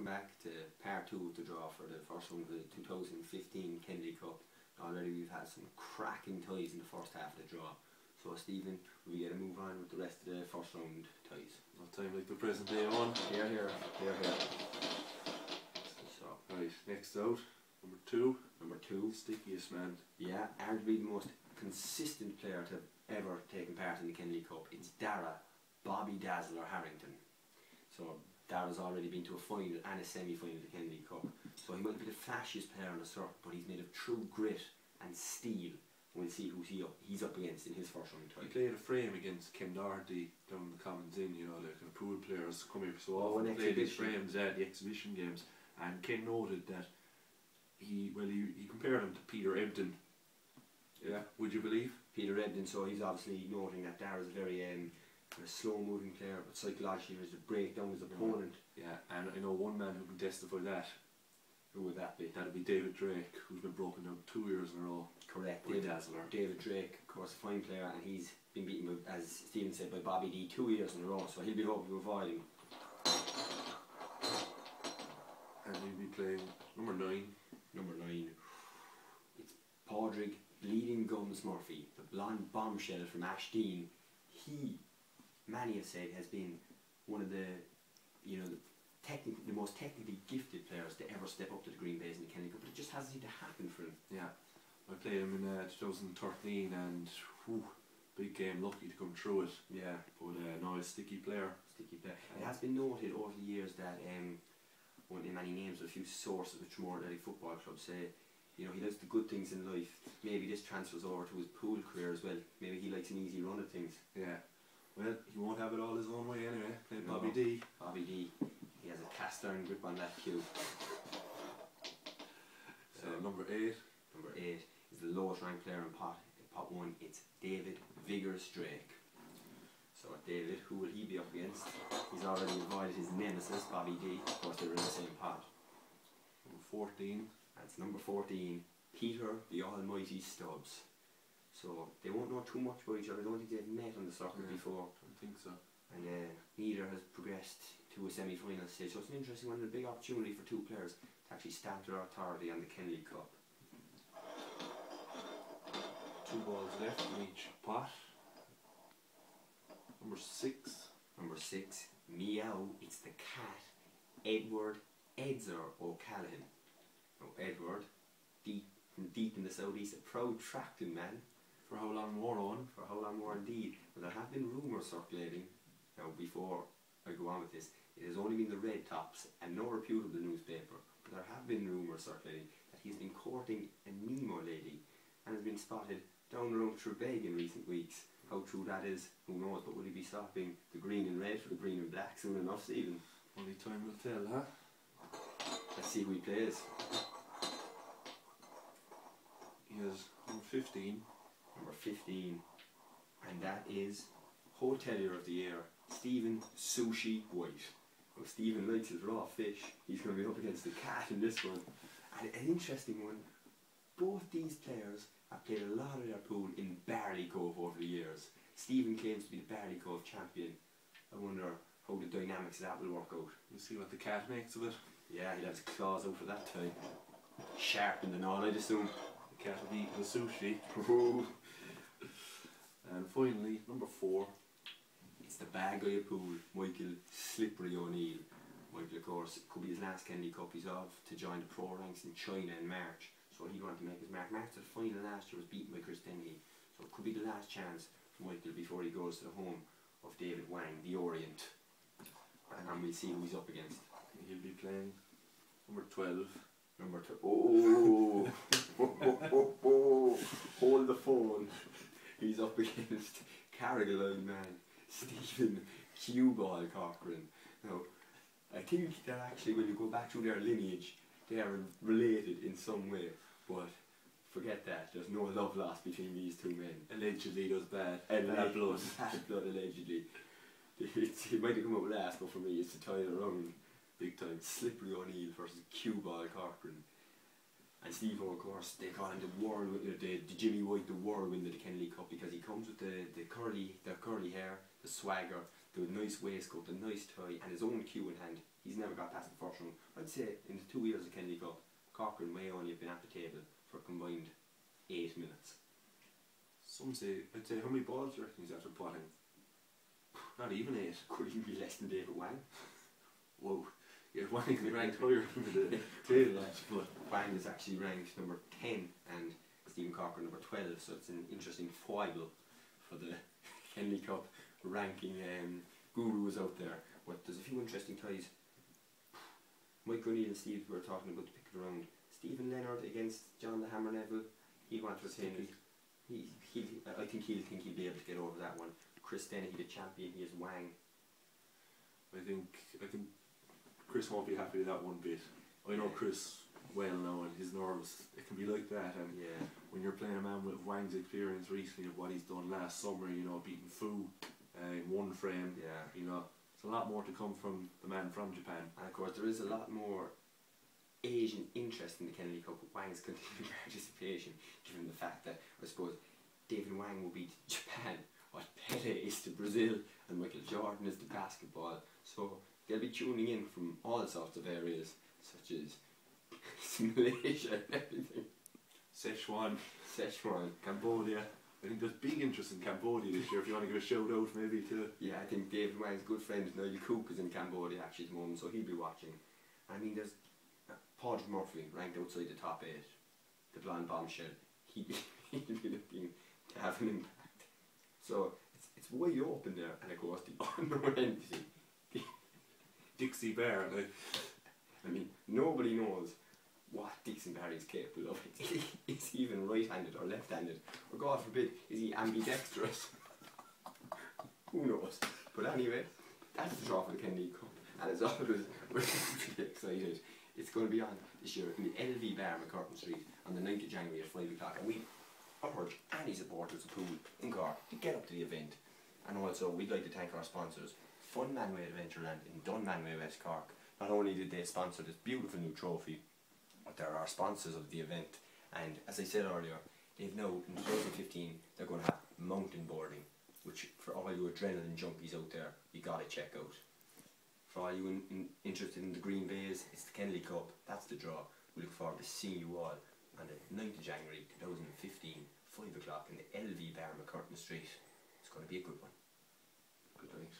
back to part 2 of the draw for the first round of the 2015 Kenley Cup. Already we've had some cracking ties in the first half of the draw. So Stephen, we get to move on with the rest of the first round ties. No time like the present day on. Here, here, here, here. So, right, next out, number 2. Number 2. Stickiest man. Yeah, arguably the most consistent player to have ever taken part in the Kenley Cup. It's Dara, Bobby Dazzler Harrington. So Dara's already been to a final and a semi-final of the Kenley Cup. So he might be the flashiest player on the circuit, but he's made of true grit and steel. We'll see who he's up against in his first round tie. He played a frame against Ken Doherty down in the Commons Inn, you know, the kind of pool players come here so often. He played these frames at the exhibition games, and Ken noted that he compared him to Peter Ebdon. Yeah, would you believe? Peter Ebdon, so he's obviously noting that Dara's a very kind of slow moving player, but psychologically he has to break down his opponent. Yeah, and I know one man who can testify that. Who would that be? That'd be David Drake, who's been broken down 2 years in a row. Correct. David Drake, of course, a fine player, and he's been beaten, as Stephen said, by Bobby D 2 years in a row, so he'll be hoping to avoid him. And he'll be playing number 9. Number 9. It's Padraig Bleeding Gums Murphy, the blonde bombshell from Ashdean. He, many have said, has been one of the, the most technically gifted players to ever step up to the Green Bays in the Kenley Cup, but it just hasn't seemed to happen for him. Yeah, I played him in 2013 and big game, lucky to come through it. Yeah. But no, a sticky player. It has been noted over the years that, won't name any names, but a few sources which more athletic football clubs say, he likes the good things in life. Maybe this transfers over to his pool career as well. Maybe he likes an easy run of things. Yeah. Well, he won't have it all his own way anyway. Play No. Bobby D. Bobby D. He has a cast iron grip on that cue. So number 8. Number 8 is the lowest ranked player in pot 1. It's David Vigorous Drake. So David, who will he be up against? He's already avoided his nemesis, Bobby D. Of course, they were in the same pot. Number 14. That's number 14, Peter the Almighty Stubbs. So they won't know too much about each other. I don't think they've met on the circuit before. I don't think so. And neither has progressed to a semi-final stage. So it's an interesting one and a big opportunity for two players to actually stamp their authority on the Kenley Cup. 2 balls left in each pot. Number 6. Number 6, Meow, it's the cat, Edward Edzer O'Callaghan. Now Edward, deep in the southeast, a proud Tracton man. For how long more on? For how long more indeed. But there have been rumours circulating, now before I go on with this, it has only been the Red Tops and no reputable newspaper, but there have been rumours circulating that he's been courting a Nemo lady and has been spotted down around Trebeg in recent weeks. How true that is, who knows, but will he be stopping the green and red for the green and black soon enough, Stephen? Only time will tell, huh? Let's see who he plays. He has number 15. Number 15, and that is Hotelier of the Year, Stephen Sushi White. Well, Stephen likes his raw fish. He's going to be up against the cat in this one. And an interesting one, both these players have played a lot of their pool in Barley Cove over the years. Stephen claims to be the Barley Cove champion. I wonder how the dynamics of that will work out. We'll see what the cat makes of it. Yeah, he'll have his claws out for that time. Sharpened and all, I'd assume. The cat will eat the sushi. And finally, number 4. It's the bad guy of pool, Michael Slippery O'Neill. Michael, of course, could be his last Kenley Cup. He's off to join the pro ranks in China in March. So he wanted to make his mark. March to the final last year was beaten by Chris Dennehy. So it could be the last chance for Michael before he goes to the home of David Wang, the Orient. And we'll see who he's up against. He'll be playing number 12. Number 2. Oh! Hold the phone. He's up against Carrigaline man, Stephen Cue-Ball Cochran. Now, I think that actually when you go back through their lineage, they are related in some way, but forget that. There's no love lost between these two men. Allegedly there's bad blood. Bad blood, allegedly. It might have come up last, but for me it's to tie it around big time. Slippery O'Neill versus Cue-Ball Cochran. And Steve, of course, they call him the Jimmy White, the whirlwind of the Kenley Cup, because he comes with the curly hair, the swagger, the nice waistcoat, the nice tie, and his own cue in hand. He's never got past the first round. I I'd say in the 2 years of Kenley Cup, Cork and Mayo only have been at the table for a combined 8 minutes. Some say, I'd say, how many balls do you reckon he's after potting? Not even 8. Could even be less than David Wang. Whoa. Yeah, Wang can be ranked higher than the table. But Wang is actually ranked number 10 and Stephen Corker number 12, so it's an interesting foible for the Kenley Cup ranking gurus out there. But there's a few interesting ties. Mike O'Neill and Steve were talking about to pick it around. Stephen Leonard against John the Hammer Neville. He wants to retain it. I think he'll be able to get over that one. Chris Dennehy, the champion, he is Wang. I think Chris won't be happy with that one bit. I know Chris well now, and his nerves, it can be like that. And when you're playing a man with Wang's experience recently of what he's done last summer, you know, beating Fu in one frame, you know, there's a lot more to come from the man from Japan. And of course, there is a lot more Asian interest in the Kenley Cup with Wang's continued participation, given the fact that, I suppose, David Wang will beat Japan what Pele is to Brazil and Michael Jordan is to basketball. So they'll be tuning in from all sorts of areas, such as Malaysia and everything. Szechuan, Cambodia. I think there's big interest in Cambodia this year, if you want to give a shout out maybe to... Yeah, I think David Wang's good friend Niall Cook is in Cambodia actually at the moment, so he'll be watching. I mean, there's Padraig Murphy ranked outside the top 8, the blonde bombshell. He'll be looking to have an impact. So it's way open there, and of course the unknown entity, Dixie Bear. Like, I mean, nobody knows what Dixon Barry is capable of. Is he even right-handed or left-handed? Or God forbid, is he ambidextrous? Who knows? But anyway, that's the draw for the Kenley Cup. And as always, we're really excited. It's going to be on this year in the LV Bar, McCurtain Street, on the 9th of January at 5 o'clock. And we urge any supporters of pool in Cork to get up to the event. And also, we'd like to thank our sponsors, Fun Manway Adventureland in Dunmanway, West Cork. Not only did they sponsor this beautiful new trophy, but they're our sponsors of the event. And as I said earlier, they've now, in 2015, they're going to have mountain boarding, which for all you adrenaline junkies out there, you got to check out. For all you interested in the Green Bays, it's the Kenley Cup, that's the draw. We look forward to seeing you all on the 9th of January 2015, 5 o'clock in the LV Bar, McCurtain Street. It's going to be a good one. Good night.